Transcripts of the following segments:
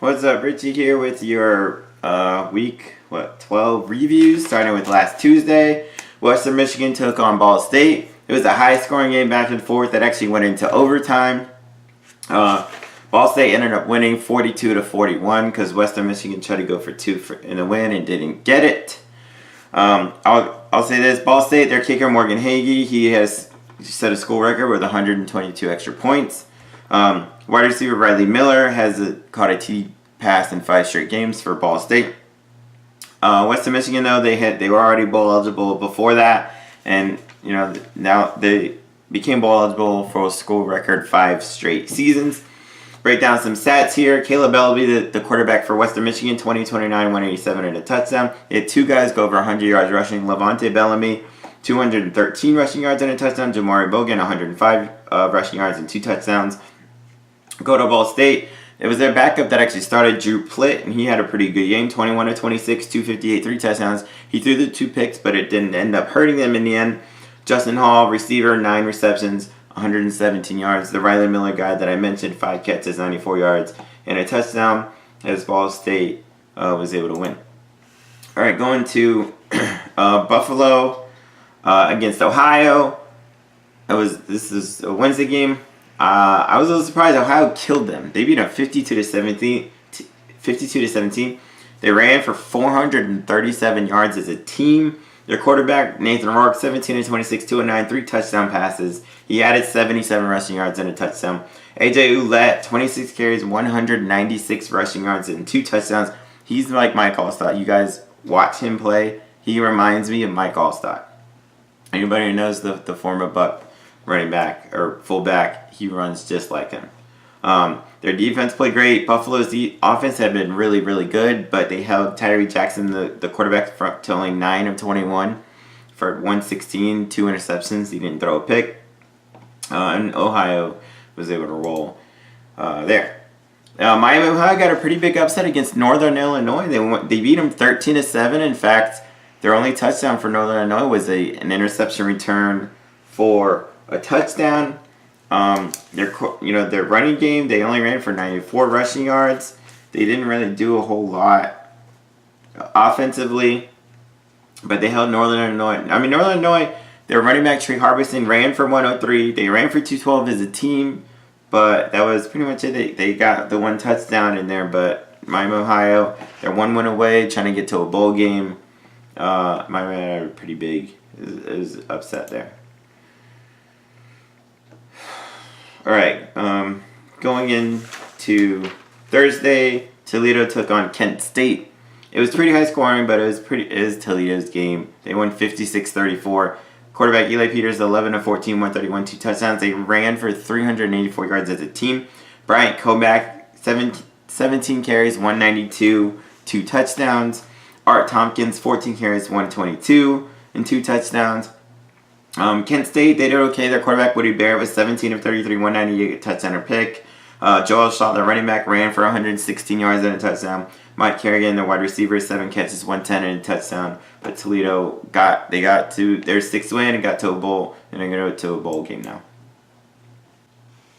What's up, Richie here with your week 12 reviews, starting with last Tuesday. Western Michigan took on Ball State. It was a high-scoring game back and forth that actually went into overtime. Ball State ended up winning 42-41 because Western Michigan tried to go for two in the win and didn't get it. I'll say this: Ball State, their kicker Morgan Hagee, he has set a school record with 122 extra points. Wide receiver Riley Miller has caught a TD pass in 5 straight games for Ball State. Western Michigan, though, they were already bowl eligible before that, and now they became bowl eligible for a school record 5 straight seasons. Break down some stats here. Caleb Ellaby, the quarterback for Western Michigan, 29, 187 and a touchdown. He had 2 guys go over 100 yards rushing. Levante Bellamy, 213 rushing yards and a touchdown. Jamari Bogan, 105 rushing yards and 2 touchdowns. Go to Ball State. It was their backup that actually started, Drew Plitt, and he had a pretty good game, 21-26, 258, 3 touchdowns. He threw the 2 picks, but it didn't end up hurting them in the end. Justin Hall, receiver, 9 receptions, 117 yards. The Riley Miller guy that I mentioned, 5 catches, 94 yards, and a touchdown, as Ball State was able to win. All right, going to Buffalo against Ohio. This is a Wednesday game. I was a little surprised Ohio killed them. They beat them 52-17. They ran for 437 yards as a team. Their quarterback, Nathan Rourke, 17-26, 209, 3 touchdown passes. He added 77 rushing yards and a touchdown. AJ Ouellette, 26 carries, 196 rushing yards and 2 touchdowns. He's like Mike Allstott. You guys watch him play. He reminds me of Mike Allstott. Anybody who knows the former Buck running back or fullback, he runs just like him. Their defense played great. Buffalo's offense had been really, really good, but they held Tyree Jackson, the quarterback, front to only 9 of 21 for 116, 2 interceptions. He didn't throw a pick. And Ohio was able to roll there. Miami Ohio got a pretty big upset against Northern Illinois. They beat them 13-7. In fact, their only touchdown for Northern Illinois was an interception return for a touchdown. Their running game, they only ran for 94 rushing yards. They didn't really do a whole lot offensively, but they held Northern Illinois. Northern Illinois, their running back Trey Harbison ran for 103. They ran for 212 as a team, but that was pretty much it. They got the 1 touchdown in there, but Miami Ohio, they're 1 win away, trying to get to a bowl game. Miami had a pretty big is upset there. All right, going into Thursday, Toledo took on Kent State. It was pretty high scoring, but it is Toledo's game. They won 56-34. Quarterback Eli Peters, 11 of 14, 131, 2 touchdowns. They ran for 384 yards as a team. Bryant Komack, 17 carries, 192, 2 touchdowns. Art Tompkins, 14 carries, 122, and 2 touchdowns. Kent State, they did okay. Their quarterback, Woody Barrett, was 17 of 33, 198, a touchdown or pick. Joel Shaw, the running back, ran for 116 yards and a touchdown. Mike Kerrigan, the wide receiver, 7 catches, 110 and a touchdown. But Toledo got to their 6th win and got to a bowl, and they're going to go to a bowl game now.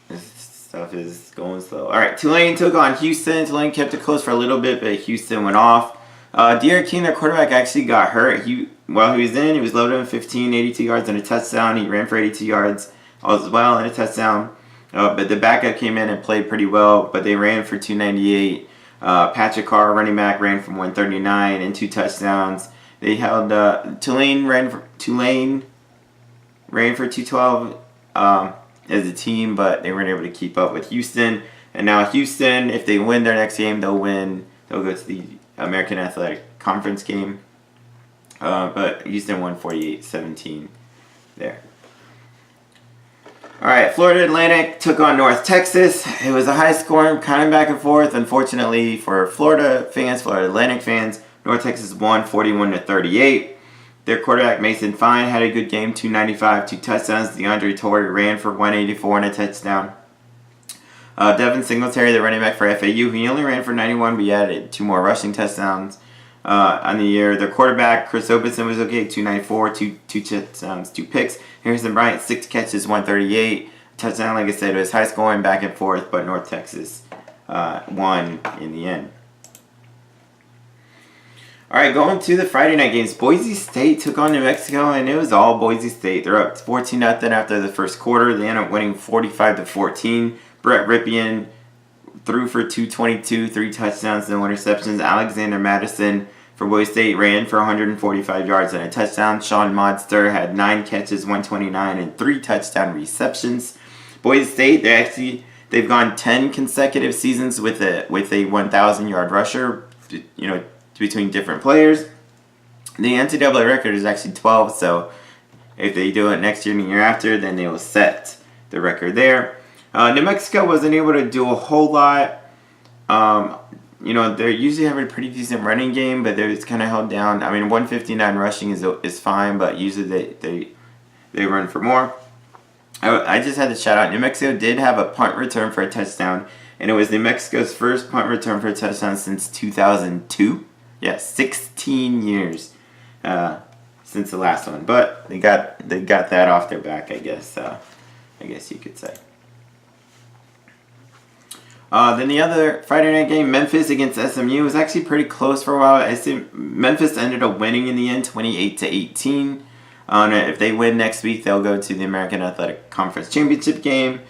This stuff is going slow. All right, Tulane took on Houston. Tulane kept it close for a little bit, but Houston went off. De'Aaron King, their quarterback, actually got hurt. While he was in, he was loaded with 15, 82 yards and a touchdown. He ran for 82 yards as well and a touchdown. But the backup came in and played pretty well, but they ran for 298. Patrick Carr, running back, ran for 139 and 2 touchdowns. They held Tulane ran for 212 as a team, but they weren't able to keep up with Houston. And now Houston, if they win their next game, they'll win. They'll go to the American Athletic Conference game. But Houston won 48-17 there. All right, Florida Atlantic took on North Texas. It was a high scoring, kind of back and forth. Unfortunately for Florida Atlantic fans, North Texas won 41-38. Their quarterback Mason Fine had a good game, 295, 2 touchdowns. DeAndre Torrey ran for 184 and a touchdown. Devin Singletary, the running back for FAU, he only ran for 91, but he added 2 more rushing touchdowns on the year. Their quarterback, Chris Openson, was okay, 294, 2 touchdowns, 2 picks. Harrison Bryant, 6 catches, 138. Touchdown, like I said, it was high scoring, back and forth, but North Texas won in the end. All right, going to the Friday night games. Boise State took on New Mexico, and it was all Boise State. They're up 14-0 after the first quarter. They end up winning 45-14. Brett Ripien threw for 222, 3 touchdowns, no interceptions. Alexander Madison for Boise State ran for 145 yards and a touchdown. Sean Modster had 9 catches, 129, and 3 touchdown receptions. Boise State, they've gone 10 consecutive seasons with a 1,000-yard rusher, between different players. The NCAA record is actually 12, so if they do it next year and the year after, then they will set the record there. New Mexico wasn't able to do a whole lot. They usually have a pretty decent running game, but they're just kind of held down. I mean, 159 rushing is fine, but usually they run for more. I just had to shout out, New Mexico did have a punt return for a touchdown, and it was New Mexico's first punt return for a touchdown since 2002. Yeah, 16 years since the last one, but they got that off their back, I guess. I guess you could say. Then the other Friday night game, Memphis against SMU, was actually pretty close for a while. I see Memphis ended up winning in the end, 28-18. If they win next week, they'll go to the American Athletic Conference Championship game.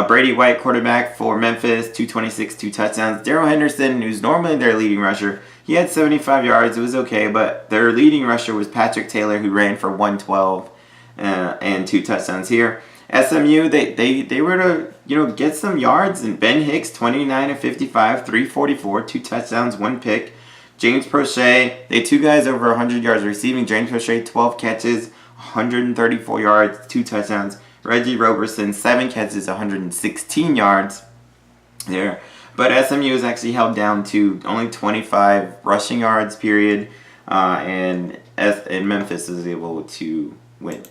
Brady White, quarterback for Memphis, 226, 2 touchdowns. Darrell Henderson, who's normally their leading rusher, he had 75 yards. It was okay, but their leading rusher was Patrick Taylor, who ran for 112 and 2 touchdowns here. SMU, they were to get some yards, and Ben Hicks, 29-55, 344, 2 touchdowns, 1 pick. James Prochet, they had 2 guys over 100 yards receiving. James Prochet, 12 catches, 134 yards, 2 touchdowns. Reggie Roberson, 7 catches, 116 yards there. But SMU was actually held down to only 25 rushing yards, period. And Memphis was able to win.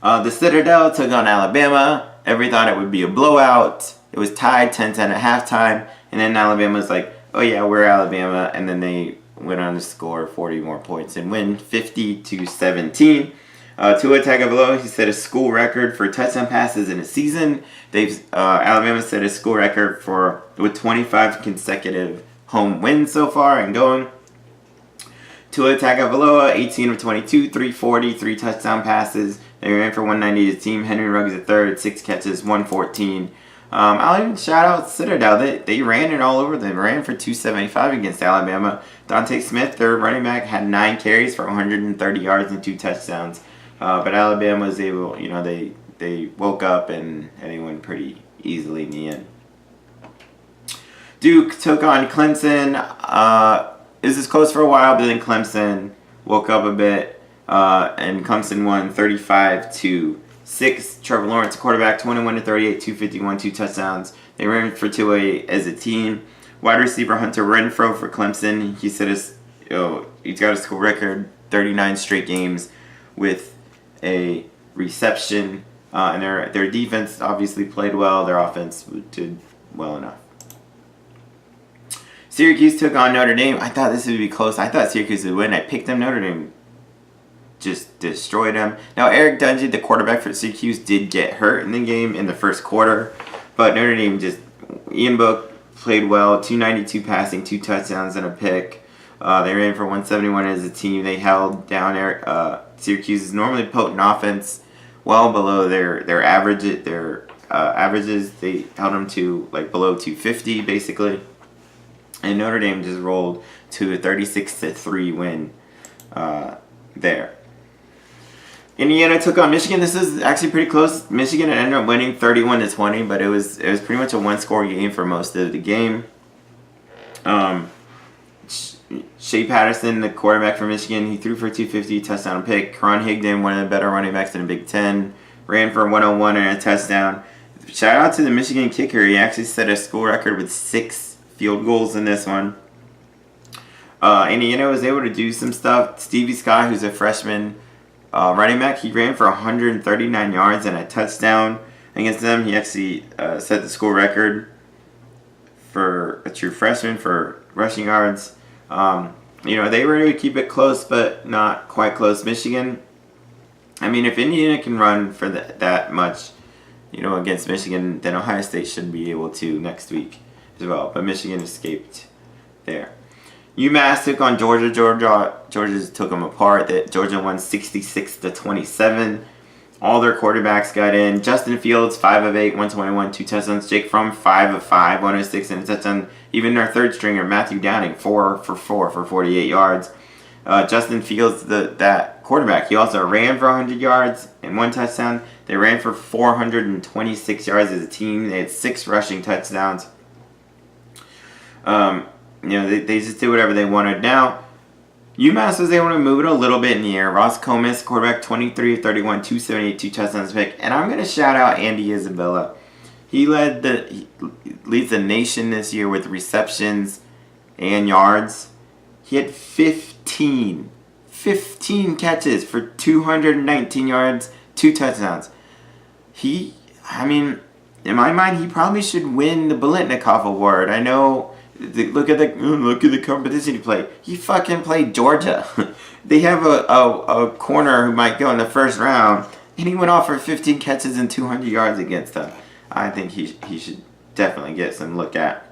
The Citadel took on Alabama. Everybody thought it would be a blowout. It was tied 10-10 at halftime. And then Alabama was like, oh yeah, we're Alabama. And then they went on to score 40 more points and win 50-17. Tua Tagovailoa, he set a school record for touchdown passes in a season. Alabama set a school record with 25 consecutive home wins so far and going. Tua Tagovailoa, 18 of 22, 340, 3 touchdown passes. They ran for 190 to team. Henry Ruggs III, 6 catches, 114. I'll even shout out Citadel. They ran it all over. They ran for 275 against Alabama. Dante Smith, their running back, had 9 carries for 130 yards and 2 touchdowns. But Alabama was able, they woke up and they won pretty easily in the end. Duke took on Clemson. It was close for a while, but then Clemson woke up a bit, and Clemson won 35-6. Trevor Lawrence, quarterback, 21-38, 251, 2 touchdowns. They ran for 2 as a team. Wide receiver Hunter Renfrow for Clemson. He said he's got a school record, 39 straight games with a reception, and their defense obviously played well. Their offense did well enough. Syracuse took on Notre Dame. I thought this would be close. I thought Syracuse would win. I picked them. Notre Dame just destroyed them. Now, Eric Dungey, the quarterback for Syracuse, did get hurt in the game in the first quarter, but Notre Dame Ian Book played well. 292 passing, 2 touchdowns, and a pick. They ran for 171 as a team. They held down Syracuse's normally potent offense well below their average. Averages. They held them to below 250 basically. And Notre Dame just rolled to a 36-3 win there. Indiana took on Michigan. This is actually pretty close. Michigan ended up winning 31-20, but it was pretty much a one-score game for most of the game. Shea Patterson, the quarterback for Michigan, he threw for 250, touchdown pick. Karan Higdon, one of the better running backs in the Big Ten, ran for 101 and a touchdown. Shout out to the Michigan kicker. He actually set a school record with 6 field goals in this one. Indiana was able to do some stuff. Stevie Scott, who's a freshman running back, he ran for 139 yards and a touchdown against them. He actually set the school record for a true freshman for rushing yards. They were able to keep it close, but not quite close. Michigan, I mean, if Indiana can run for that much, against Michigan, then Ohio State should be able to next week as well. But Michigan escaped there. UMass took on Georgia. Georgia took them apart. Georgia won 66-27. All their quarterbacks got in. Justin Fields, 5 of 8, 121, 2 touchdowns. Jake Fromm, 5 of 5, 106, and a touchdown. Even their third stringer, Matthew Downing, 4 for 4 for 48 yards. Justin Fields, that quarterback, he also ran for 100 yards and 1 touchdown. They ran for 426 yards as a team. They had 6 rushing touchdowns. They just did whatever they wanted. Now, UMass was able to move it a little bit in the air. Ross Comas, quarterback, 23 of 31, 278, 2 touchdowns pick. And I'm going to shout out Andy Isabella. He leads the nation this year with receptions and yards. He had 15 catches for 219 yards, 2 touchdowns. In my mind, he probably should win the Biletnikoff Award. I know. Look at the competition he played. He fucking played Georgia. They have a corner who might go in the first round, and he went off for 15 catches and 200 yards against them. I think he should definitely get some look at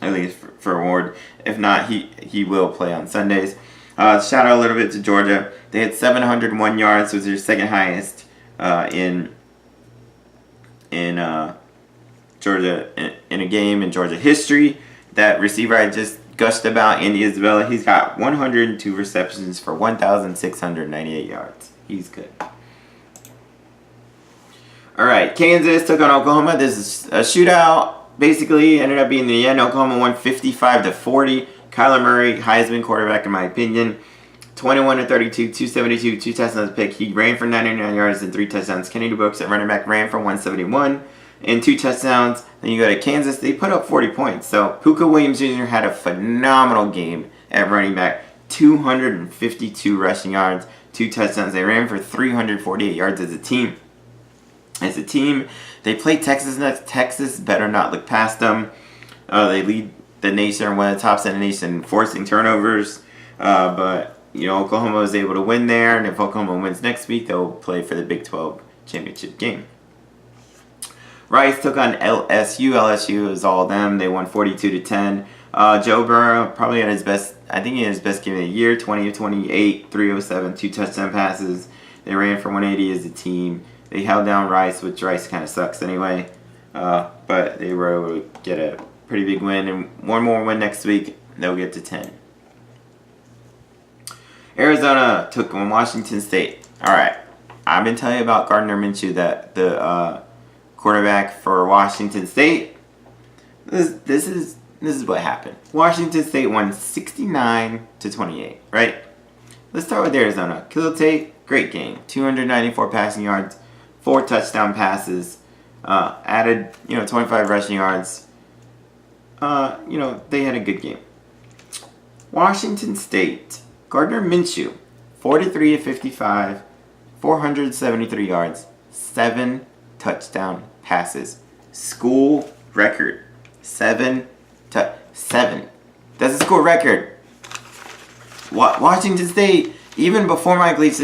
least for award. If not, he will play on Sundays. Shout out a little bit to Georgia. They had 701 yards, which was their second highest in Georgia in a game in Georgia history. That receiver I just gushed about, Andy Isabella, he's got 102 receptions for 1,698 yards. He's good. All right, Kansas took on Oklahoma. This is a shootout. Basically, ended up being in the end. Oklahoma won 55-40. Kyler Murray, Heisman quarterback in my opinion. 21 of 32, 272, 2 touchdowns pick. He ran for 99 yards and 3 touchdowns. Kennedy Brooks at running back ran for 171 and 2 touchdowns. Then you go to Kansas, they put up 40 points. So Puka Williams Jr. had a phenomenal game at running back. 252 rushing yards, 2 touchdowns. They ran for 348 yards as a team. They played Texas next. Texas better not look past them. They lead the nation, one of the tops in the nation, forcing turnovers. But Oklahoma was able to win there, and if Oklahoma wins next week, they'll play for the Big 12 championship game. Rice took on LSU. LSU is all them. They won 42-10. Joe Burrow probably had his best. I think he had his best game of the year. 20 of 28, 307, 2 touchdown passes. They ran for 180 as a team. They held down Rice, which Rice kind of sucks anyway. But they were able to get a pretty big win, and one more win next week, they'll get to 10. Arizona took on Washington State. All right, I've been telling you about Gardner Minshew, that the quarterback for Washington State. This is what happened. Washington State won 69-28. Right. Let's start with Arizona. Khalil Tate, great game. 294 passing yards, 4 touchdown passes. Added 25 rushing yards. They had a good game. Washington State, Gardner Minshew, 43 of 55, 473 yards, 7 touchdown passes. School record. 7. That's a school record. Washington State, even before Mike Leach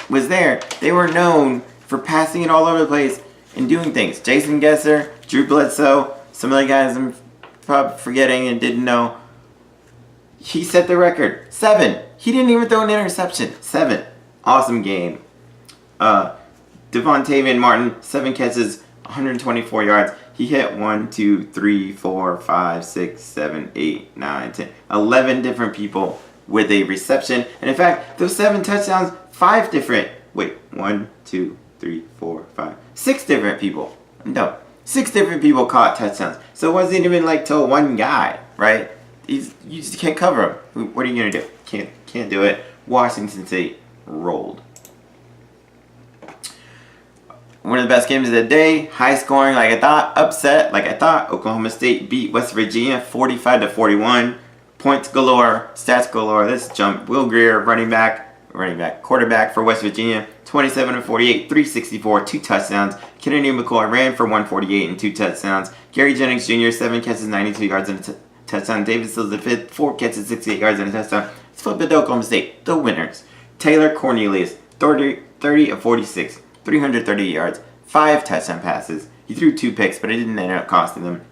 was there, they were known for passing it all over the place and doing things. Jason Gesser, Drew Bledsoe, some of the guys I'm probably forgetting and didn't know. He set the record. 7. He didn't even throw an interception. 7. Awesome game. Devontavian Martin, 7 catches, 124 yards. He hit 1, 2, 3, 4, 5, 6, 7, 8, 9, 10, 11 different people with a reception. And in fact, those 7 touchdowns, 6 different people. No, 6 different people caught touchdowns. So it wasn't even like to one guy, right? You just can't cover him. What are you gonna do? Can't do it. Washington State rolled. One of the best games of the day. High scoring, like I thought. Upset, like I thought. Oklahoma State beat West Virginia 45-41. Points galore, stats galore. Let's jump. Will Grier, quarterback for West Virginia, 27 of 48, 364, 2 touchdowns. Kennedy McCoy ran for 148 and 2 touchdowns. Gary Jennings Jr., 7 catches, 92 yards and a touchdown. David Sills the 5th, 4 catches, 68 yards and a touchdown. Let's flip it to Oklahoma State, the winners. Taylor Cornelius, 30 of 46, 330 yards, 5 touchdown passes. He threw 2 picks, but it didn't end up costing them.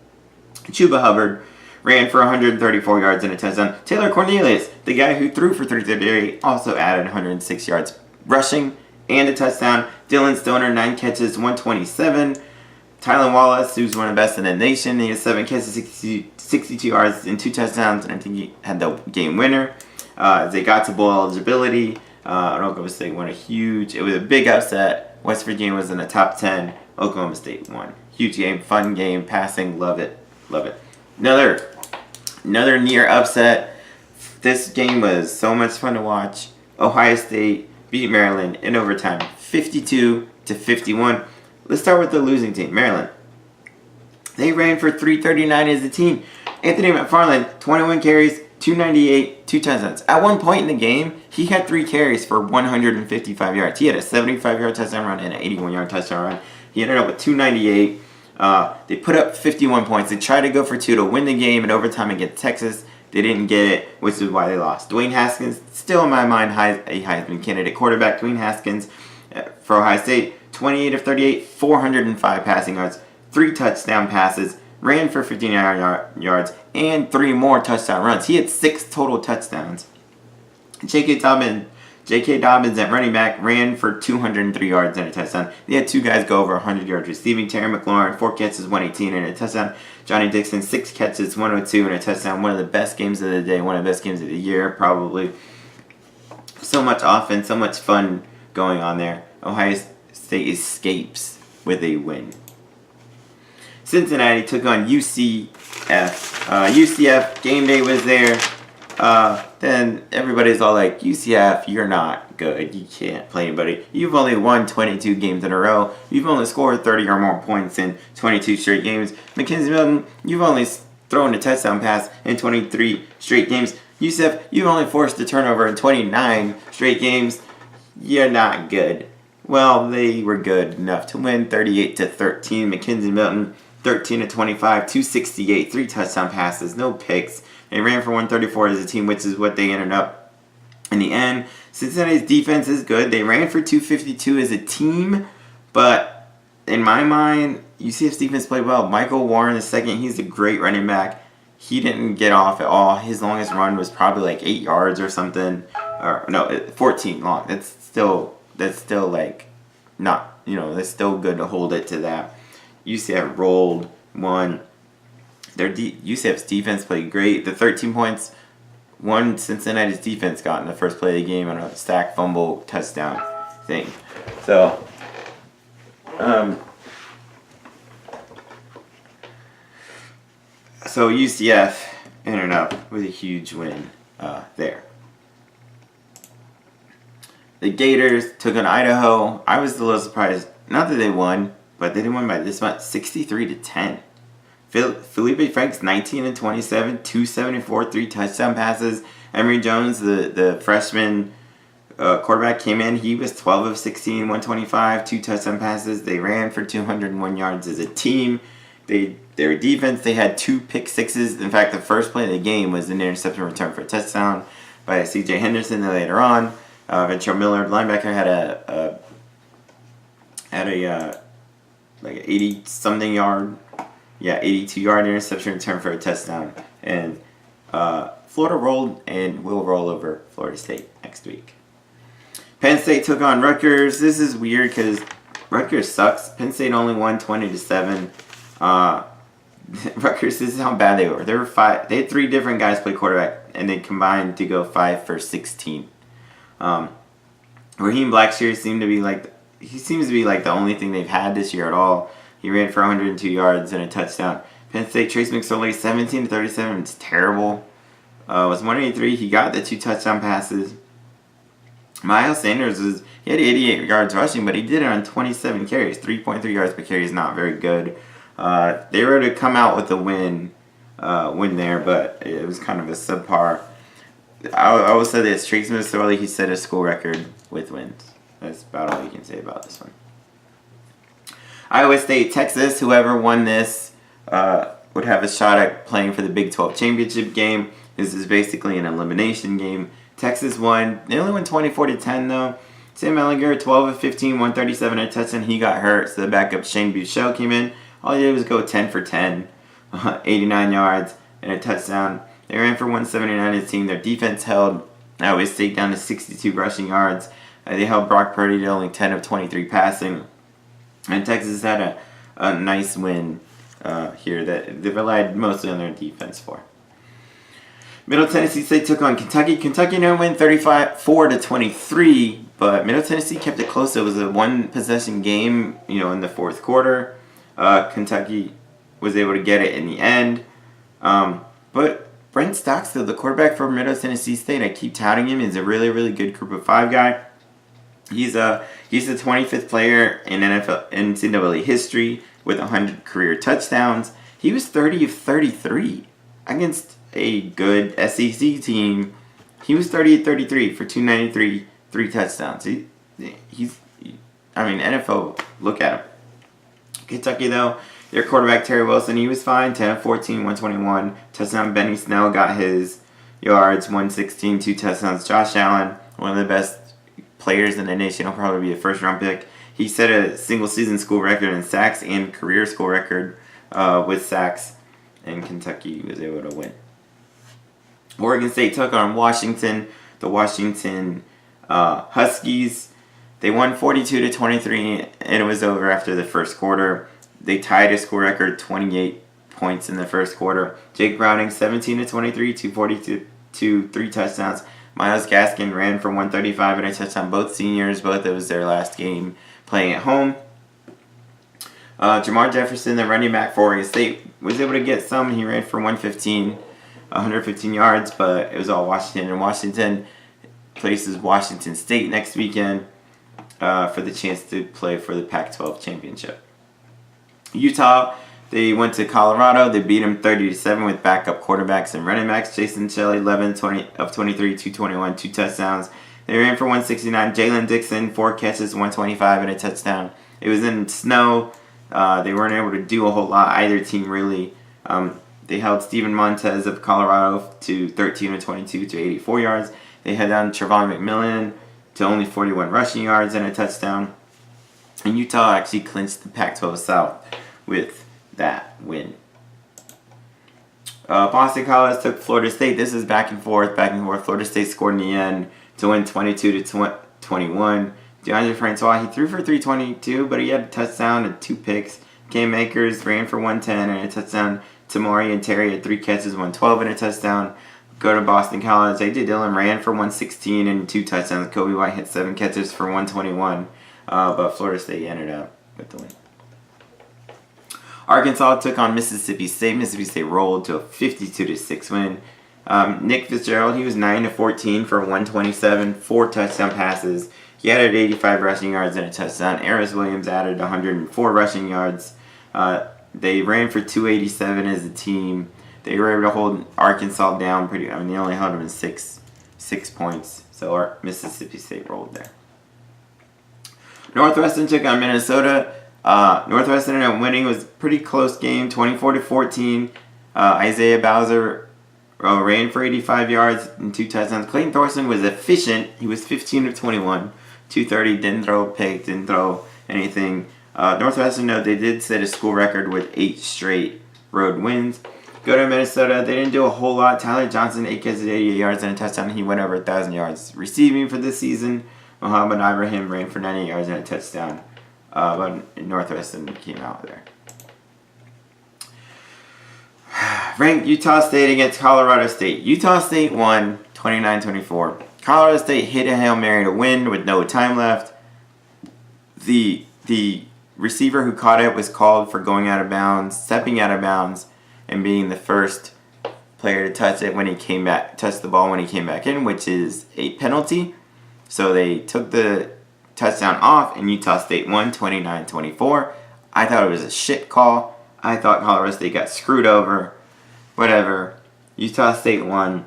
Chuba Hubbard ran for 134 yards and a touchdown. Taylor Cornelius, the guy who threw for 338, also added 106 yards rushing and a touchdown. Dylan Stoner, 9 catches, 127. Tylan Wallace, who's one of the best in the nation, he has 7 catches, 62 yards and 2 touchdowns, and I think he had the game winner. They got to bowl eligibility. Oklahoma State won it was a big upset. West Virginia was in the top 10. Oklahoma State won. Huge game, fun game, passing, love it. Another near upset. This game was so much fun to watch. Ohio State beat Maryland in overtime, 52-51. Let's start with the losing team, Maryland. They ran for 339 as a team. Anthony McFarland, 21 carries, 298, 2 touchdowns. At one point in the game, he had 3 carries for 155 yards. He had a 75-yard touchdown run and an 81-yard touchdown run. He ended up with 298. They put up 51 points. They tried to go for 2 to win the game in overtime against Texas. They didn't get it, which is why they lost. Dwayne Haskins, still in my mind, a Heisman candidate quarterback. Dwayne Haskins for Ohio State, 28 of 38, 405 passing yards, 3 touchdown passes, ran for 59 yards, and 3 more touchdown runs. He had 6 total touchdowns. J.K. Dobbins at running back ran for 203 yards and a touchdown. They had 2 guys go over 100 yards receiving. Terry McLaurin, 4 catches, 118 and a touchdown. Johnny Dixon, 6 catches, 102 and a touchdown. One of the best games of the day, one of the best games of the year, probably. So much offense, so much fun going on there. Ohio State escapes with a win. Cincinnati took on UCF. UCF, game day was there. Then everybody's all like, UCF, you're not good. You can't play anybody. You've only won 22 games in a row. You've only scored 30 or more points in 22 straight games. Mackenzie Milton, you've only thrown a touchdown pass in 23 straight games. UCF, you've only forced a turnover in 29 straight games. You're not good. Well, they were good enough to win 38-13. Mackenzie Milton, 13-25, 268, 3 touchdown passes, no picks. They ran for 134 as a team, which is what they ended up in the end. Cincinnati's defense is good. They ran for 252 as a team, but in my mind, UCF's defense played well. Michael Warren II, he's a great running back. He didn't get off at all. His longest run was probably like 8 yards or something. Or no, 14 long. That's still like not, that's still good to hold it to that. UCF rolled, won. UCF's defense played great. The 13 points, one Cincinnati's defense got in the first play of the game on a sack, fumble, touchdown thing. So, UCF ended up with a huge win there. The Gators took on Idaho. I was a little surprised. Not that they won, but they didn't win by this much, 63-10. Felipe Franks, 19-27, 274, 3 touchdown passes. Emory Jones, the freshman quarterback, came in. He was 12 of 16, 125, 2 touchdown passes. They ran for 201 yards as a team. Their defense, they had 2 pick sixes. In fact, the first play of the game was an interception return for a touchdown by C.J. Henderson. Then later on, Ventrell Miller, linebacker, had a like 80-something yard. 82-yard interception return for a touchdown. And Florida rolled and will roll over Florida State next week. Penn State took on Rutgers. This is weird because Rutgers sucks. Penn State only won 20-7. Rutgers, this is how bad they were. They had 3 different guys play quarterback, and they combined to go 5 for 16. Raheem Blackshear seems to be like the only thing they've had this year at all. He ran for 102 yards and a touchdown. Penn State, Trace McSorley, 17-37. It's terrible. Was 183. He got the 2 touchdown passes. Miles Sanders he had 88 yards rushing, but he did it on 27 carries. 3.3 yards per carry is not very good. They were to come out with a win there, but it was kind of a subpar. I will say this: Trace McSorley, he set a school record with wins. That's about all you can say about this one. Iowa State, Texas, whoever won this would have a shot at playing for the Big 12 championship game. This is basically an elimination game. Texas won. They only won 24-10 though. Sam Ehlinger, 12 of 15, 137 and a touchdown. He got hurt, so the backup Shane Buechele came in. All he did was go 10 for 10, 89 yards and a touchdown. They ran for 179 as a team. Their defense held Iowa State down to 62 rushing yards. They held Brock Purdy to only 10 of 23 passing. And Texas had a nice win here that they relied mostly on their defense for. Middle Tennessee State took on Kentucky. Kentucky now win 35-23, but Middle Tennessee kept it close. It was a one-possession game, in the fourth quarter. Kentucky was able to get it in the end. But Brent Stockstill, the quarterback for Middle Tennessee State, I keep touting him. He's a really, really good Group of 5 guy. He's the 25th player in NCAA history with 100 career touchdowns. He was 30 of 33 against a good SEC team. He was 30 of 33 for 293, 3 touchdowns. NFL, look at him. Kentucky, though, their quarterback, Terry Wilson, he was fine. 10 of 14, 121. Touchdown. Benny Snell got his yards, 116, 2 touchdowns. Josh Allen, one of the best players in the nation. He'll probably be a first-round pick. He set a single-season school record in sacks and career school record with sacks, and Kentucky was able to win. Oregon State took on Washington. The Washington Huskies. They won 42-23, and it was over after the first quarter. They tied a school record 28 points in the first quarter. Jake Browning, 17-23, 242, 3 touchdowns. Myles Gaskin ran for 135 and a touchdown. Both seniors, it was their last game playing at home. Jamar Jefferson, the running back for Oregon State, was able to get some. He ran for 115 yards, but it was all Washington. And Washington places Washington State next weekend for the chance to play for the Pac-12 championship. Utah, they went to Colorado. They beat them 30-7 with backup quarterbacks and running backs. Jason Shelley, 11 of 23, 221, 2 touchdowns. They ran for 169. Jalen Dixon, 4 catches, 125 and a touchdown. It was in snow. They weren't able to do a whole lot. Either team really. They held Steven Montez of Colorado to 13 of 22 to 84 yards. They had down Trevon McMillan to only 41 rushing yards and a touchdown. And Utah actually clinched the Pac-12 South with that win. Boston College took Florida State. This is back and forth. Florida State scored in the end to win 22-21. DeAndre Francois, he threw for 322, but he had a touchdown and 2 picks. Cam Akers ran for 110 and a touchdown. Tamori and Terry had 3 catches, 112 and a touchdown. Go to Boston College. A.J. Dillon ran for 116 and 2 touchdowns. Kobe White had 7 catches for 121. But Florida State ended up with the win. Arkansas took on Mississippi State. Mississippi State rolled to a 52-6 win. Nick Fitzgerald, he was 9 of 14 for 127, 4 touchdown passes. He added 85 rushing yards and a touchdown. Aris Williams added 104 rushing yards. They ran for 287 as a team. They were able to hold Arkansas down they only held them in 6 points. So Mississippi State rolled there. Northwestern took on Minnesota. Northwestern ended up winning. It was a pretty close game, 24-14. Isaiah Bowser ran for 85 yards and 2 touchdowns. Clayton Thorson was efficient. He was 15 of 21, 230. Didn't throw a pick, didn't throw anything. Northwestern, though, they did set a school record with 8 straight road wins. Go to Minnesota. They didn't do a whole lot. Tyler Johnson, 8 catches, 88 yards and a touchdown. He went over 1,000 yards receiving for this season. Muhammad Ibrahim ran for 90 yards and a touchdown. But Northwestern came out there. Ranked Utah State against Colorado State. Utah State won 29-24. Colorado State hit a Hail Mary to win with no time left. The receiver who caught it was called for going out of bounds, stepping out of bounds, and being the first player to touch it when he came back, touch the ball when he came back in, which is a penalty. So they took the touchdown off, and Utah State won 29-24. I thought it was a shit call. I thought Colorado State got screwed over. Whatever. Utah State won.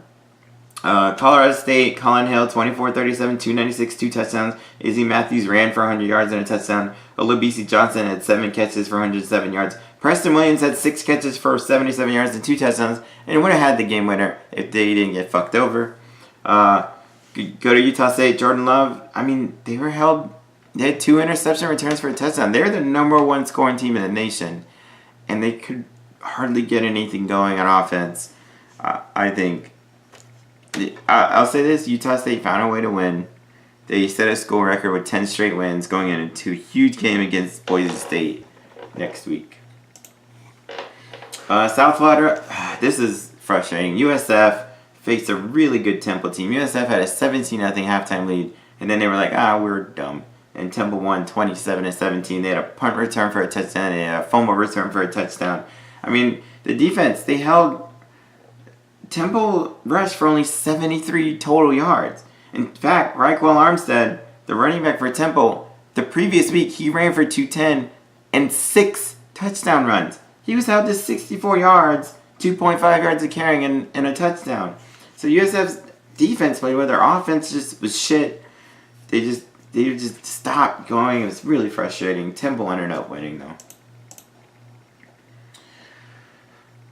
Colorado State, Colin Hill, 24-37, 296, 2 touchdowns. Izzy Matthews ran for 100 yards and a touchdown. Olabisi Johnson had 7 catches for 107 yards. Preston Williams had 6 catches for 77 yards and 2 touchdowns, and would have had the game winner if they didn't get fucked over. Go Go to Utah State, Jordan Love. I mean, they had 2 interception returns for a touchdown. They're the number 1 scoring team in the nation, and they could hardly get anything going on offense. I think. I'll say this: Utah State found a way to win. They set a school record with 10 straight wins going into a huge game against Boise State next week. South Florida, this is frustrating. USF faced a really good Temple team. USF had a 17-0 halftime lead, and then they were like, we're dumb. And Temple won 27-17. They had a punt return for a touchdown. They had a fumble return for a touchdown. I mean, the defense, they held Temple rushed for only 73 total yards. In fact, Raekwon Armstead, the running back for Temple, the previous week he ran for 210 and 6 touchdown runs. He was held to 64 yards, 2.5 yards of carrying, and a touchdown. So USF's defense played well. Their offense just was shit. They just stopped going. It was really frustrating. Temple ended up winning though.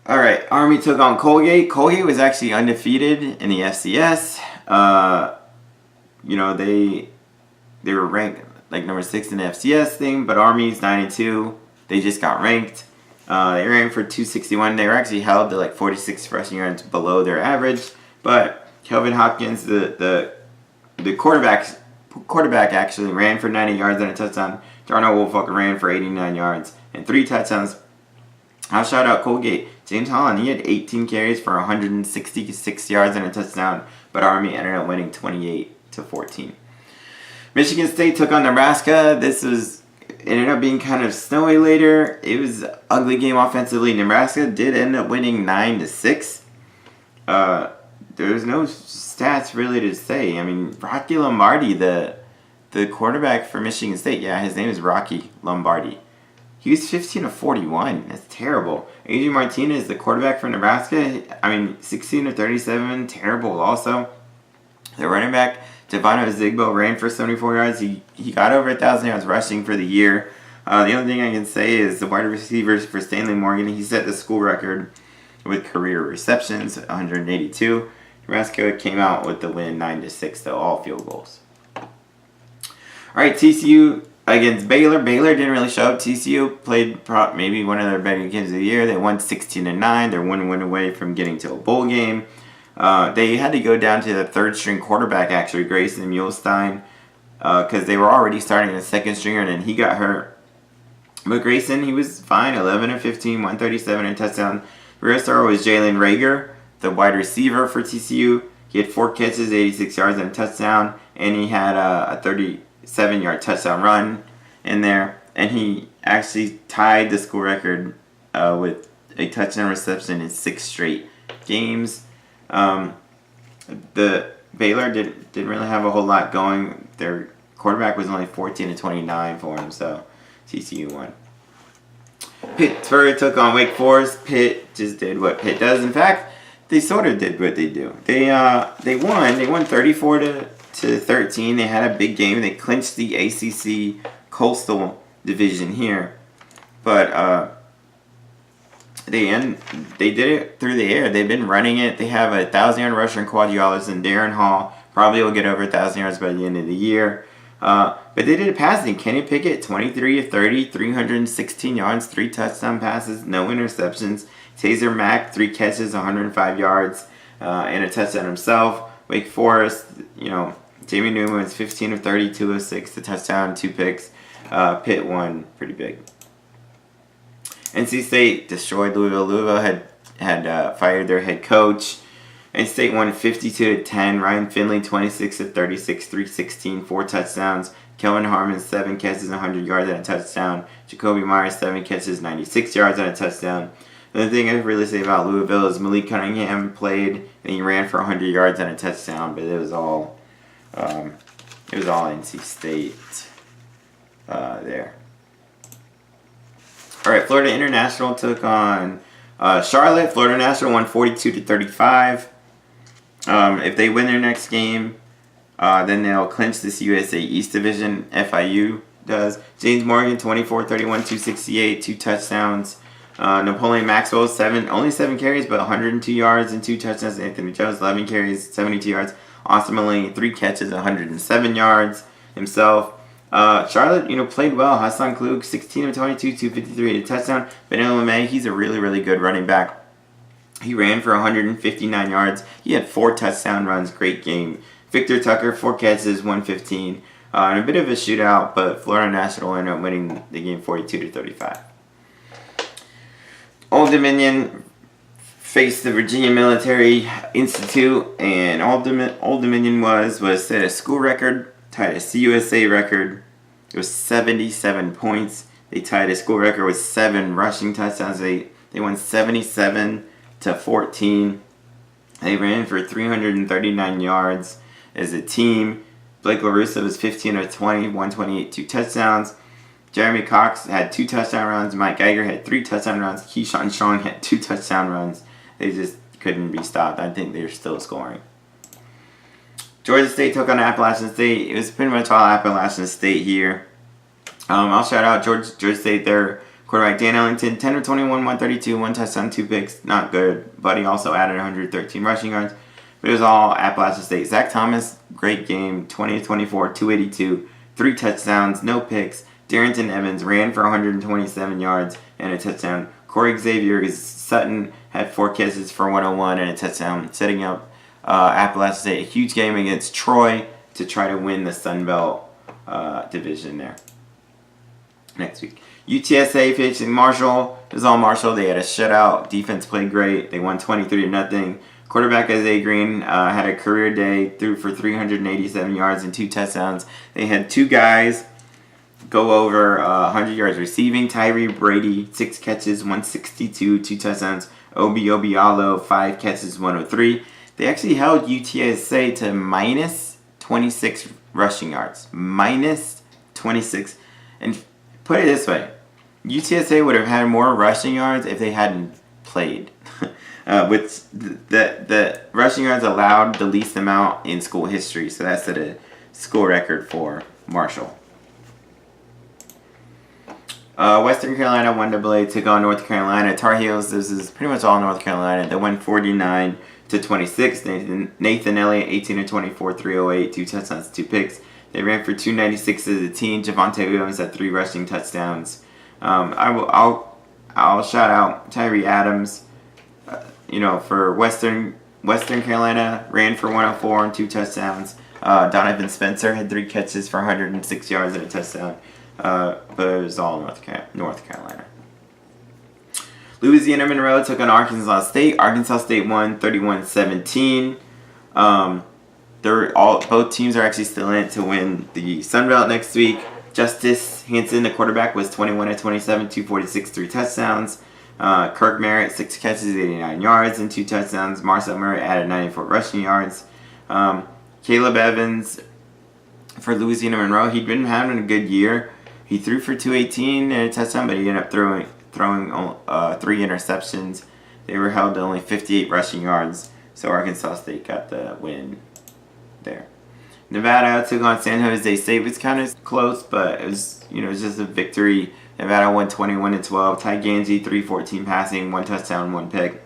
All right, Army took on Colgate. Colgate was actually undefeated in the FCS. They were ranked like number 6 in the FCS thing, but Army's 9-2. They just got ranked. They ran for 261. They were actually held to like 46 rushing yards below their average. But Kelvin Hopkins, the quarterback actually ran for 90 yards and a touchdown. Darnell Wolfwalker ran for 89 yards and 3 touchdowns. I'll shout out Colgate. James Holland, he had 18 carries for 166 yards and a touchdown, but Army ended up winning 28-14. Michigan State took on Nebraska. Ended up being kind of snowy later. It was an ugly game offensively. Nebraska did end up winning 9-6. There's no stats really to say. I mean, Rocky Lombardi, the quarterback for Michigan State, his name is Rocky Lombardi. He was 15-41. That's terrible. Adrian Martinez, the quarterback for Nebraska, 16-37, terrible also. The running back, Devon Ozigbo, ran for 74 yards. He got over 1,000 yards rushing for the year. The only thing I can say is the wide receivers for Stanley Morgan, he set the school record with career receptions, 182. Nebraska came out with the win 9-6, though, all field goals. All right, TCU against Baylor. Baylor didn't really show up. TCU played maybe one of their better games of the year. They won 16-9. They're 1 win away from getting to a bowl game. They had to go down to the 3rd-string quarterback, actually, Grayson Muhlstein, because they were already starting the 2nd stringer, and then he got hurt. But Grayson, he was fine, 11-15, 137 and a touchdown. The real star was Jalen Reagor, the wide receiver for TCU. He had 4 catches, 86 yards and a touchdown, and he had a 37-yard touchdown run in there. And he actually tied the school record with a touchdown reception in 6 straight games. The Baylor didn't really have a whole lot going. Their quarterback was only 14-29 for him, so TCU won. Pittsburgh took on Wake Forest. Pitt just did what Pitt does. In fact, they sort of did what they do. They won. They won 34-13. They had a big game. They clinched the ACC Coastal Division here, but they did it through the air. They've been running it. They have a 1,000-yard rusher in Quad Wallace, and Darren Hall probably will get over 1,000 yards by the end of the year. But they did a passing. Kenny Pickett, 23-30, 316 yards, 3 touchdown passes, no interceptions. Taser Mack, 3 catches, 105 yards, and a touchdown himself. Wake Forest, Jamie Newman was 15-30, 206, a touchdown, 2 picks. Pitt won pretty big. NC State destroyed Louisville. Louisville had fired their head coach. NC State won 52-10. Ryan Finley 26-36, 316, 4 touchdowns. Kelvin Harmon 7 catches, 100 yards and a touchdown. Jacoby Myers 7 catches, 96 yards and a touchdown. The only thing I can really say about Louisville is Malik Cunningham played and he ran for 100 yards and a touchdown, but it was all NC State there. All right, Florida International took on Charlotte. Florida International won 42-35. If they win their next game, then they'll clinch this USA East Division. FIU does. James Morgan, 24-31, 268, 2 touchdowns. Napoleon Maxwell, only 7 carries, but 102 yards and 2 touchdowns. Anthony Jones, 11 carries, 72 yards. Ultimately, 3 catches, 107 yards himself. Charlotte, played well. Hassan Klug, 16 of 22, 253, a touchdown. Vanilla May, he's a really, really good running back. He ran for 159 yards. He had 4 touchdown runs. Great game. Victor Tucker, 4 catches, 115. And a bit of a shootout, but Florida National ended up winning the game 42-35. Old Dominion faced the Virginia Military Institute, and Old Dominion was set a school record, tied a CUSA record. It was 77 points. They tied a school record with 7 rushing touchdowns. They won 77-14. They ran for 339 yards as a team. Blake LaRussa was 15 of 20, 128, 2 touchdowns. Jeremy Cox had 2 touchdown runs. Mike Geiger had 3 touchdown runs. Keyshawn Strong had 2 touchdown runs. They just couldn't be stopped. I think they're still scoring. Georgia State took on Appalachian State. It was pretty much all Appalachian State here. I'll shout out Georgia State. Their quarterback Dan Ellington, 10 of 21, 132, 1 touchdown, 2 picks. Not good, but he also added 113 rushing yards. But it was all Appalachian State. Zach Thomas, great game, 20 of 24, 282, 3 touchdowns, no picks. Darrington Evans ran for 127 yards and a touchdown. Corey Xavier Sutton had 4 catches for 101 and a touchdown, setting up Appalachian State a huge game against Troy to try to win the Sun Belt division there next week. UTSA facing Marshall. It was all Marshall. They had a shutout. Defense played great. They won 23-0. Quarterback Isaiah Green had a career day, threw for 387 yards and 2 touchdowns. They had 2 guys go over 100 yards receiving. Tyree Brady, 6 catches, 162, 2 touchdowns. Obi Obialo, 5 catches, 103. They actually held UTSA to minus 26 rushing yards. Minus 26. And put it this way, UTSA would have had more rushing yards if they hadn't played. Which the rushing yards allowed the least amount in school history. So that's at a school record for Marshall. Western Carolina 1AA took on North Carolina Tar Heels. This is pretty much all North Carolina. They won 49-26. Nathan Elliott 18 of 24, 308, 2 touchdowns, 2 picks. They ran for 296 as a team. Javonte Williams had 3 rushing touchdowns. I'll shout out Tyree Adams. For Western Carolina, ran for 104 and 2 touchdowns. Donovan Spencer had 3 catches for 106 yards and a touchdown. But it was all North Carolina. Louisiana Monroe took on Arkansas State. Arkansas State won 31-17. Both teams are actually still in it to win the Sun Belt next week. Justice Hanson, the quarterback, was 21 of 27, 246, 3 touchdowns. Kirk Merritt, 6 catches, 89 yards, and 2 touchdowns. Marcel Murray added 94 rushing yards. Caleb Evans for Louisiana Monroe, he'd been having a good year. He threw for 218 and a touchdown, but he ended up throwing 3 interceptions. They were held to only 58 rushing yards, so Arkansas State got the win there. Nevada took on San Jose State. It was kind of close, but it was just a victory. Nevada won 21-12. Ty Ganji, 314 passing, 1 touchdown, 1 pick.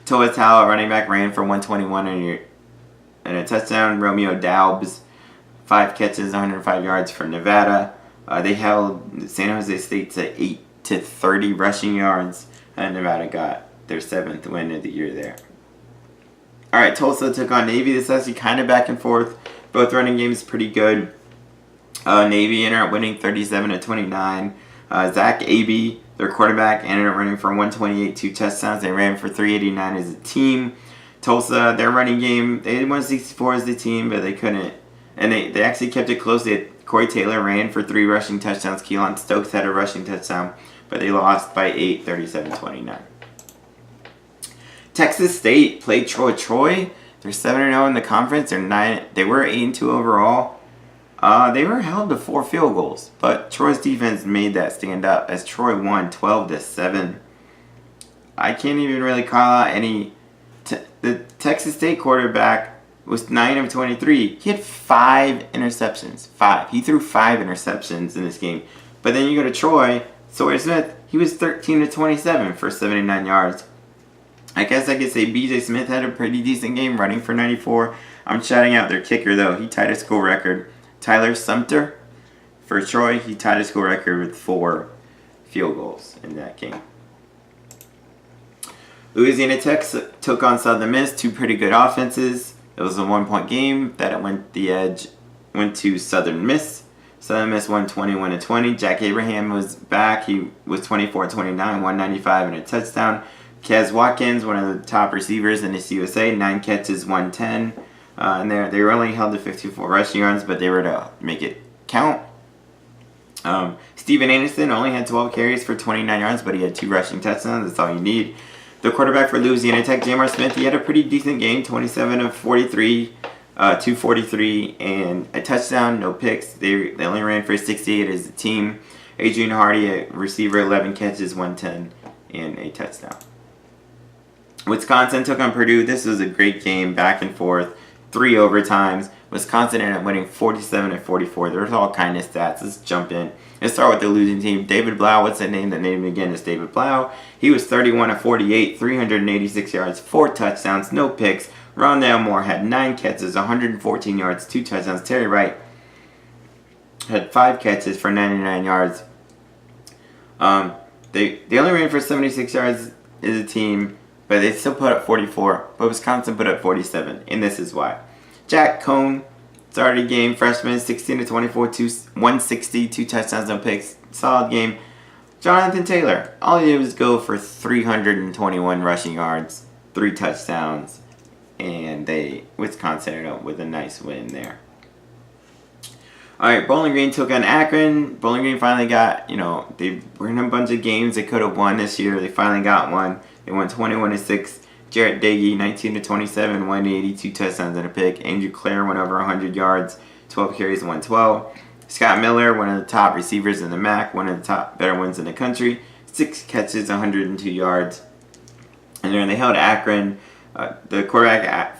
Toa Tao, running back, ran for 121 and a touchdown. Romeo Daubs, 5 catches, 105 yards for Nevada. They held San Jose State to 8-30 rushing yards, and Nevada got their 7th win of the year there. All right, Tulsa took on Navy. This is actually kind of back and forth. Both running games pretty good. Navy ended up winning 37-29. Zach Abey, their quarterback, ended up running for 128, 2 touchdowns. They ran for 389 as a team. Tulsa, their running game, they won 64 as a team, but they couldn't. And they actually kept it close. Corey Taylor ran for 3 rushing touchdowns. Keelan Stokes had a rushing touchdown, but they lost by 8, 37-29. Texas State played Troy. They're 7-0 in the conference. They were 8-2 overall. They were held to 4 field goals, but Troy's defense made that stand up as Troy won 12-7. I can't even really call out any. The Texas State quarterback was 9 of 23. He had 5 interceptions. 5. He threw 5 interceptions in this game. But then you go to Troy. Sawyer Smith, he was 13 of 27 for 79 yards I guess I could say BJ Smith had a pretty decent game running for 94. I'm shouting out their kicker, though. He tied a school record. Tyler Sumter for Troy, he tied a school record with 4 field goals in that game. Louisiana Tech took on Southern Miss, 2 pretty good offenses. It was a 1-point game that it went to Southern Miss. Southern Miss won 21-20. Jack Abraham was back. He was 24-29, 195 and a touchdown. Kez Watkins, one of the top receivers in the CUSA, 9 catches, 110. And they were only held to 54 rushing yards, but they were to make it count. Steven Anderson only had 12 carries for 29 yards, but he had 2 rushing touchdowns. That's all you need. The quarterback for Louisiana Tech, Jamar Smith, he had a pretty decent game, 27 of 43, 243, and a touchdown, no picks. They only ran for 68 as a team. Adrian Hardy, a receiver, 11 catches, 110, and a touchdown. Wisconsin took on Purdue. This was a great game, back and forth, 3 overtimes. Wisconsin ended up winning 47-44. There's all kind of stats. Let's jump in. Let's start with the losing team. David Blau, what's that name? The name again is David Blau. He was 31 of 48, 386 yards, 4 touchdowns, no picks. Rondale Moore had 9 catches, 114 yards, 2 touchdowns. Terry Wright had 5 catches for 99 yards. They only ran for 76 yards as a team, but they still put up 44. But Wisconsin put up 47, and this is why. Jack Cohn started the game, freshman, 16-24, 160, 2 touchdowns, no picks. Solid game. Jonathan Taylor, all he did was go for 321 rushing yards, 3 touchdowns, and Wisconsin ended up with a nice win there. Alright, Bowling Green took on Akron. Bowling Green finally got, they were in a bunch of games they could have won this year. They finally got one. They won 21-6. Jarrett Dagey, 19-27, 180, 2 touchdowns and a pick. Andrew Clare went over 100 yards, 12 carries, 112. Scott Miller, one of the top receivers in the MAC, one of the top better ones in the country, 6 catches, 102 yards. And then they held Akron. The quarterback,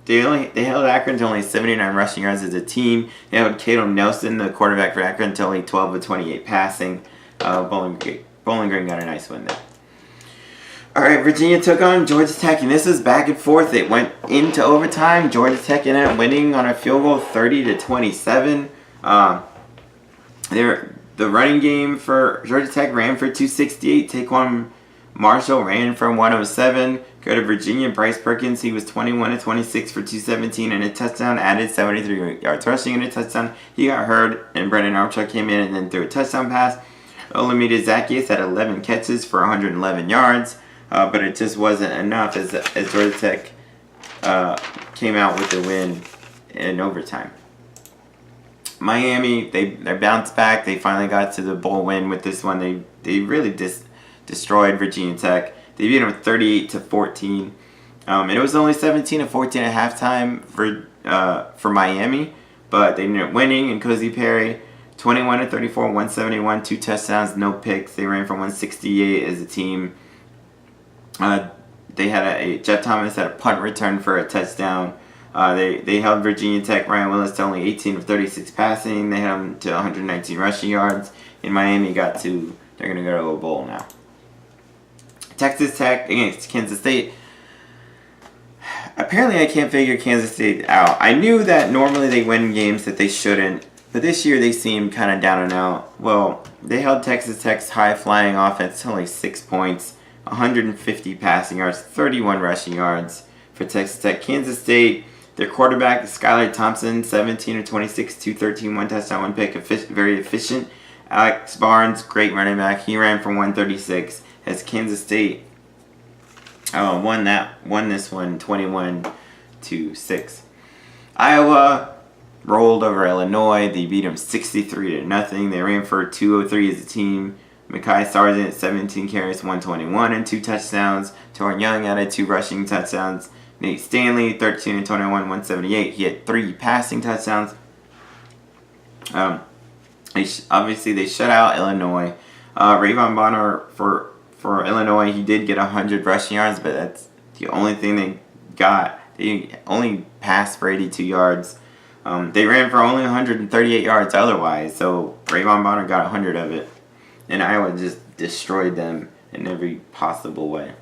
they held Akron to only 79 rushing yards as a team. They held Cato Nelson, the quarterback for Akron, to only 12 of 28 passing. Bowling Green got a nice win there. Alright, Virginia took on Georgia Tech, and this was back and forth. It went into overtime. Georgia Tech ended up winning on a field goal, 30-27. The running game for Georgia Tech ran for 268. Taquan Marshall ran for 107. Go to Virginia, Bryce Perkins, he was 21-26 for 217 and a touchdown, added 73 yards rushing and a touchdown. He got hurt, and Brendan Armstrong came in and then threw a touchdown pass. Olamide Zacchaeus had 11 catches for 111 yards. But it just wasn't enough as Georgia Tech came out with the win in overtime. Miami, they bounced back. They finally got to the bowl win with this one. They really destroyed Virginia Tech. They beat them 38-14. And it was only 17-14 at halftime for Miami, but they ended up winning. And Cozy Perry, 21-34, 171, 2 touchdowns, no picks. They ran for 168 as a team. They had Jeff Thomas had a punt return for a touchdown. They held Virginia Tech, Ryan Willis, to only 18 of 36 passing. They had him to 119 rushing yards. And Miami they're going to go to a bowl now. Texas Tech against Kansas State. Apparently I can't figure Kansas State out. I knew that normally they win games that they shouldn't, but this year they seem kind of down and out. Well, they held Texas Tech's high-flying offense to only 6 points. 150 passing yards, 31 rushing yards for Texas Tech. Kansas State, their quarterback, Skylar Thompson, 17-26, 213, 1 touchdown, 1 pick, very efficient. Alex Barnes, great running back. He ran for 136 as Kansas State won this one 21-6. Iowa rolled over Illinois. They beat them 63-0. They ran for 203 as a team. Mekhi Sargent, 17 carries, 121, and 2 touchdowns. Torrin Young added 2 rushing touchdowns. Nate Stanley, 13-21, 178. He had 3 passing touchdowns. Obviously, they shut out Illinois. Rayvon Bonner for Illinois, he did get 100 rushing yards, but that's the only thing they got. They only passed for 82 yards. They ran for only 138 yards otherwise, so Rayvon Bonner got 100 of it. And Iowa just destroyed them in every possible way.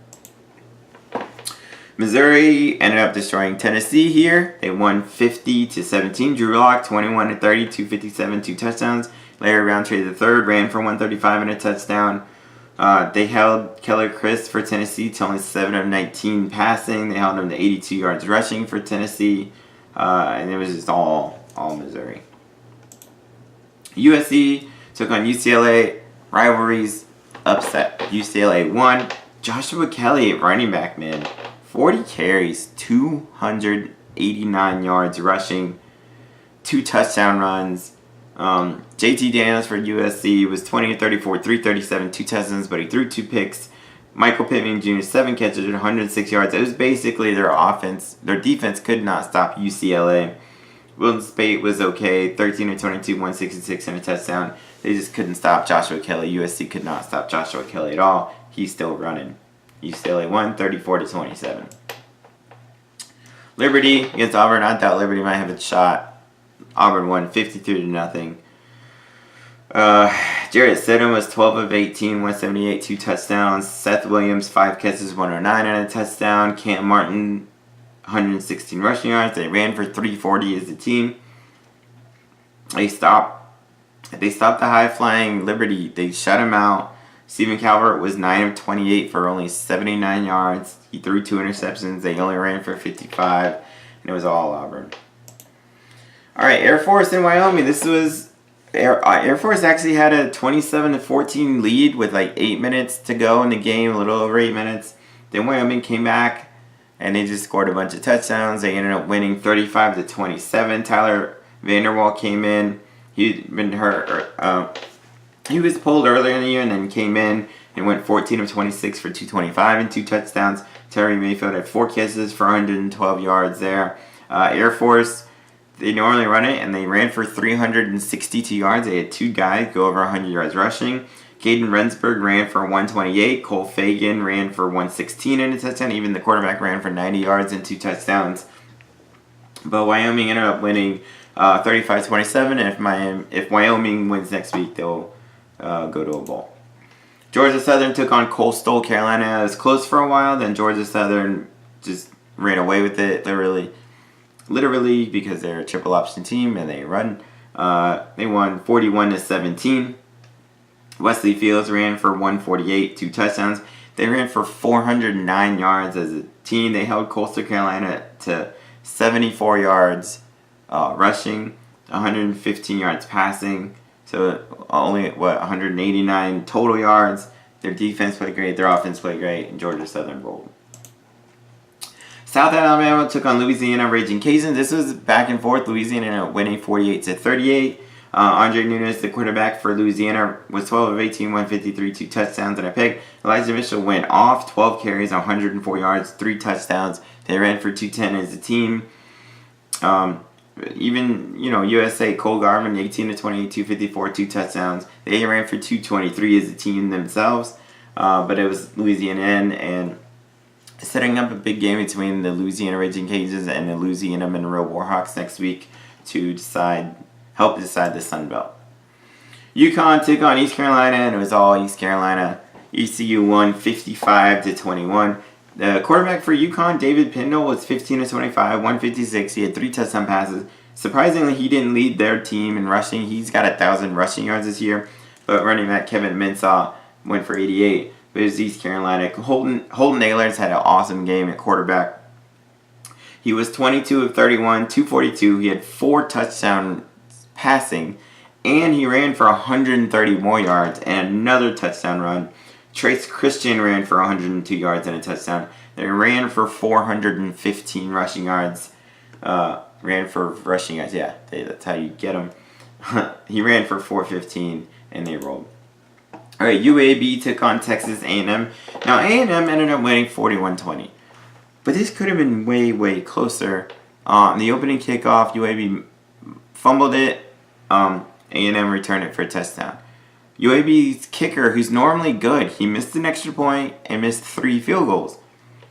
Missouri ended up destroying Tennessee here. They won 50-17. Drew Lock 21-30, 257, 2 touchdowns. Larry Roundtree III ran for 135 and a touchdown. They held Keller Chris for Tennessee to only 7 of 19 passing. They held him to 82 yards rushing for Tennessee. And it was just all Missouri. USC took on UCLA. Rivalries upset. UCLA won. Joshua Kelly at running back, man. 40 carries, 289 yards rushing, 2 touchdown runs. JT Daniels for USC was 20-34, 337, 2 touchdowns, but he threw 2 picks. Michael Pittman Jr., 7 catches, 106 yards. It was basically their offense. Their defense could not stop UCLA. Wilton Speight was okay, 13-22, 166 and a touchdown. They just couldn't stop Joshua Kelly. USC could not stop Joshua Kelly at all. He's still running. UCLA won 34-27. Liberty against Auburn. I thought Liberty might have a shot. Auburn won 53-0. Jarrett Stidham was 12 of 18, 178, 2 touchdowns. Seth Williams, 5 catches, 109 and a touchdown. Cam Martin, 116 rushing yards. They ran for 340 as a team. They stopped the high-flying Liberty. They shut him out. Stephen Calvert was 9 of 28 for only 79 yards. He threw 2 interceptions. They only ran for 55, and it was all Auburn. All right, Air Force in Wyoming. This was Air Force actually had a 27-14 lead with like 8 minutes to go in the game, a little over 8 minutes. Then Wyoming came back, and they just scored a bunch of touchdowns. They ended up winning 35-27. Tyler Vanderwall came in. He'd been hurt. He was pulled earlier in the year and then came in and went 14 of 26 for 225 and 2 touchdowns. Terry Mayfield had 4 catches for 112 yards there. Air Force, they normally run it, and they ran for 362 yards. They had 2 guys go over 100 yards rushing. Caden Rensburg ran for 128. Cole Fagan ran for 116 and a touchdown. Even the quarterback ran for 90 yards and 2 touchdowns. But Wyoming ended up winning 35-27, and if Wyoming wins next week, they'll go to a bowl. Georgia Southern took on Coastal Carolina. It was close for a while. Then Georgia Southern just ran away with it, literally because they're a triple option team and they run. They won 41-17. Wesley Fields ran for 148, 2 touchdowns. They ran for 409 yards as a team. They held Coastal Carolina to 74 yards rushing, 115 yards passing. So only, 189 total yards. Their defense played great. Their offense played great. And Georgia Southern rolled. South Alabama took on Louisiana Raging Cajuns. This was back and forth. Louisiana ended up winning 48-38. Andre Nunes, the quarterback for Louisiana, was 12 of 18, 153, 2 touchdowns and a pick. Elijah Mitchell went off, 12 carries, 104 yards, 3 touchdowns. They ran for 210 as a team. Even, USA, Cole Garvin, 18-28, 254, 2 touchdowns. They ran for 223 as a team themselves. But it was Louisiana and setting up a big game between the Louisiana Raging Cajuns and the Louisiana Monroe Warhawks next week to help decide the Sun Belt. UConn took on East Carolina, and it was all East Carolina. ECU won 55-21. The quarterback for UConn, David Pendle, was 15-25, 156. He had 3 touchdown passes. Surprisingly, he didn't lead their team in rushing. He's got 1,000 rushing yards this year. But running back Kevin Mensah went for 88. But it was East Carolina. Holden Ahlers had an awesome game at quarterback. He was 22 of 31, 242. He had 4 touchdowns passing. And he ran for 130 more yards and another touchdown run. Trace Christian ran for 102 yards and a touchdown. They ran for 415 rushing yards. Yeah, that's how you get them. He ran for 415, and they rolled. All right, UAB took on Texas A&M. Now, A&M ended up winning 41-20. But this could have been way, way closer. On the opening kickoff, UAB fumbled it. A&M returned it for a touchdown. UAB's kicker, who's normally good, he missed an extra point and missed 3 field goals.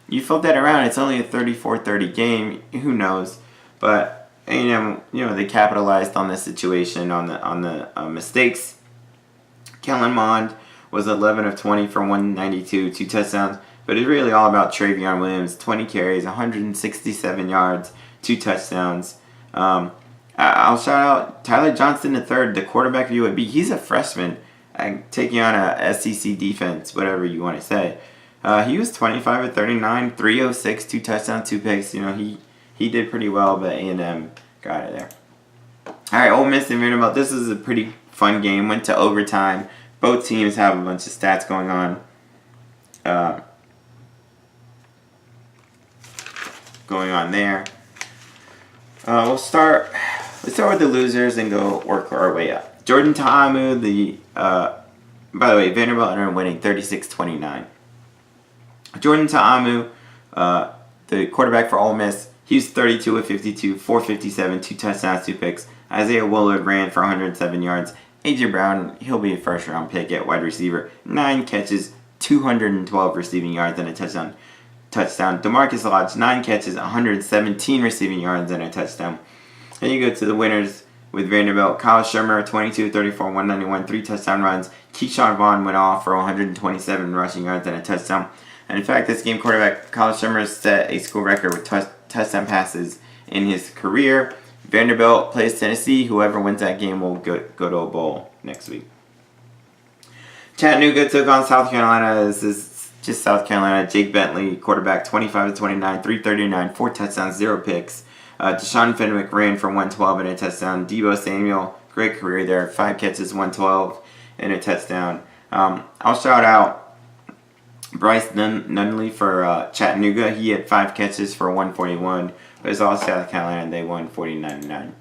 You flip that around, it's only a 34-30 game. Who knows? But A&M, they capitalized on this situation, on the mistakes. Kellen Mond was 11 of 20 for 192, 2 touchdowns. but it's really all about Travion Williams. 20 carries, 167 yards, 2 touchdowns. I'll shout out Tyler Johnston III, the quarterback for UAB. He's a freshman taking on a SEC defense, whatever you want to say. He was 25 of 39, 306, 2 touchdowns, 2 picks. You know, he did pretty well, but A&M got it there. All right, Ole Miss and Vanderbilt. This is a pretty fun game. Went to overtime. Both teams have a bunch of stats going on. There. Let's start with the losers and go work our way up. Jordan Ta'amu, by the way, Vanderbilt ended up winning 36-29. Jordan Ta'amu, the quarterback for Ole Miss, he was 32 of 52, 457, 2 touchdowns, 2 picks. Isaiah Willard ran for 107 yards. A.J. Brown, he'll be a first-round pick at wide receiver. 9 catches, 212 receiving yards, and a touchdown. DeMarcus Lodge, 9 catches, 117 receiving yards, and a touchdown. Then you go to the winners with Vanderbilt. Kyle Shermer, 22 34, 191, 3 touchdown runs. Keyshawn Vaughn went off for 127 rushing yards and a touchdown. And in fact, this game quarterback, Kyle Shermer, set a school record with touchdown passes in his career. Vanderbilt plays Tennessee. Whoever wins that game will go to a bowl next week. Chattanooga took on South Carolina. This is just South Carolina. Jake Bentley, quarterback, 25 of 29, 339, 4 touchdowns, 0 picks. Deshaun Fenwick ran for 112 and a touchdown. Deebo Samuel, great career there, 5 catches, 112 and a touchdown. I'll shout out Bryce Nunley for Chattanooga. He had 5 catches for 141. But it's all South Carolina, and they won 49-9.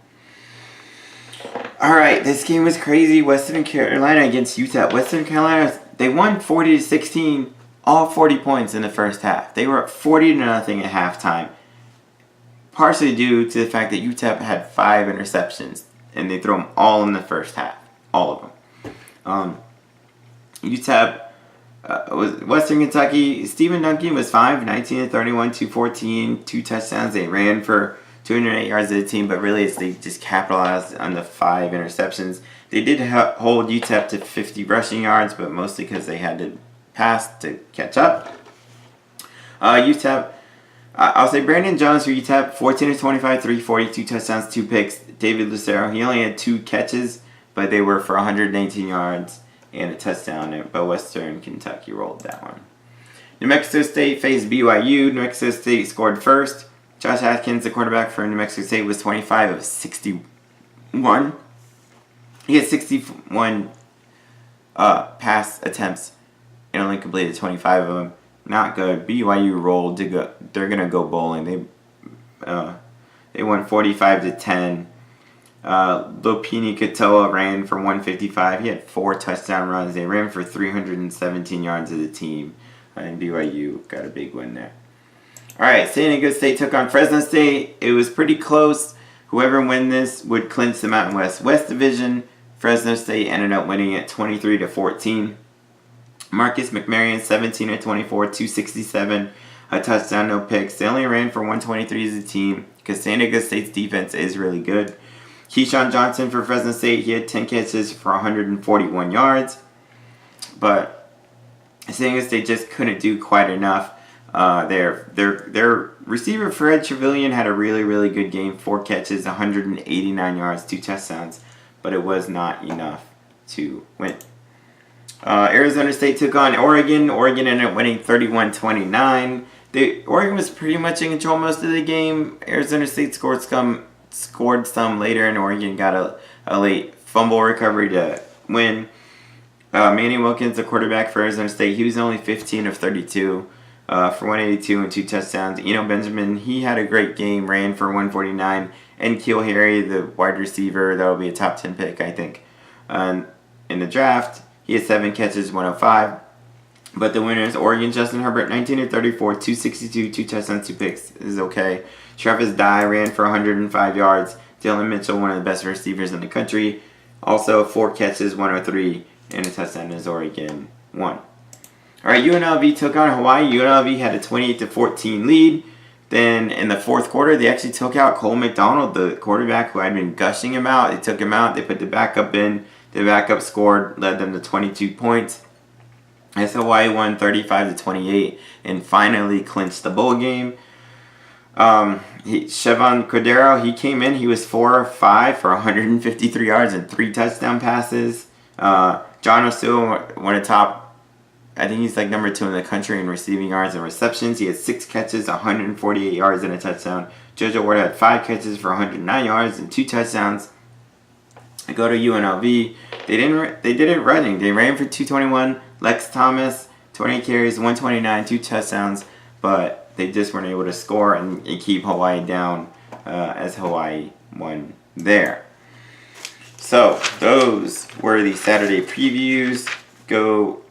All right, this game was crazy. Western Carolina against UTEP. Western Carolina, they won 40-16, all 40 points in the first half. They were up 40-0 at halftime, partially due to the fact that UTEP had 5 interceptions, and they threw them all in the first half, all of them. UTEP was Western Kentucky. Stephen Duncan was 5, 19 of 31, 214, 2 touchdowns. They ran for 208 yards as a team, but really they just capitalized on the 5 interceptions. They did hold UTEP to 50 rushing yards, but mostly because they had to pass to catch up. UTEP, I'll say Brandon Jones for UTEP, 14 of 25, 342 touchdowns, 2 picks. David Lucero, he only had 2 catches, but they were for 118 yards and a touchdown, but Western Kentucky rolled that one. New Mexico State faced BYU. New Mexico State scored first. Josh Atkins, the quarterback for New Mexico State, was 25 of 61. He had 61 pass attempts and only completed 25 of them. Not good. BYU rolled. They're going to go bowling. They won 45-10. Lopini Katoa ran for 155. He had 4 touchdown runs. They ran for 317 yards as a team. And BYU got a big win there. Alright, San Diego State took on Fresno State. It was pretty close. Whoever win this would clinch the Mountain West Division. Fresno State ended up winning it 23-14. Marcus McMaryion, 17 of 24, 267, a touchdown, no picks. They only ran for 123 as a team because San Diego State's defense is really good. Keyshawn Johnson for Fresno State, he had 10 catches for 141 yards. But San Diego State just couldn't do quite enough. Their receiver Fred Trevelyan had a really, really good game. 4 catches, 189 yards, 2 touchdowns. But it was not enough to win. Arizona State took on Oregon. Oregon ended up winning 31-29. Oregon was pretty much in control most of the game. Arizona State scored some later, and Oregon got a late fumble recovery to win. Manny Wilkins, the quarterback for Arizona State, he was only 15 of 32 for 182 and 2 touchdowns. Eno Benjamin, he had a great game, ran for 149. And N'Keal Harry, the wide receiver, that will be a top 10 pick, I think, in the draft. He had 7 catches, 105. But the winners, Oregon, Justin Herbert, 19 of 34, 262, 2 touchdowns, 2 picks. This is okay. Travis Dye ran for 105 yards. Dylan Mitchell, one of the best receivers in the country. Also, 4 catches, 103, and a touchdown as Oregon won. All right, UNLV took on Hawaii. UNLV had a 28-14 lead. Then in the fourth quarter, they actually took out Cole McDonald, the quarterback who I'd been gushing him out. They took him out. They put the backup in. The backup scored, led them to 22 points. as Hawaii won 35-28 and finally clinched the bowl game. Chevan Cordeiro, he came in, he was 4 of 5 for 153 yards and 3 touchdown passes. John O'Steele, one of the top, I think he's like number 2 in the country in receiving yards and receptions. He had 6 catches, 148 yards and a touchdown. JoJo Ward had 5 catches for 109 yards and 2 touchdowns. I go to UNLV. They did it running. They ran for 221. Lex Thomas, 20 carries, 129, 2 touchdowns, but they just weren't able to score and keep Hawaii down as Hawaii won there. So those were the Saturday previews. Go,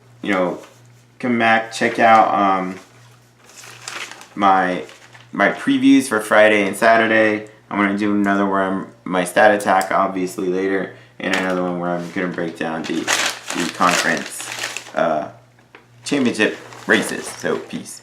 come back, check out my previews for Friday and Saturday. I'm going to do another where I'm my stat attack obviously later, and another one where I'm going to break down the conference championship races. So peace.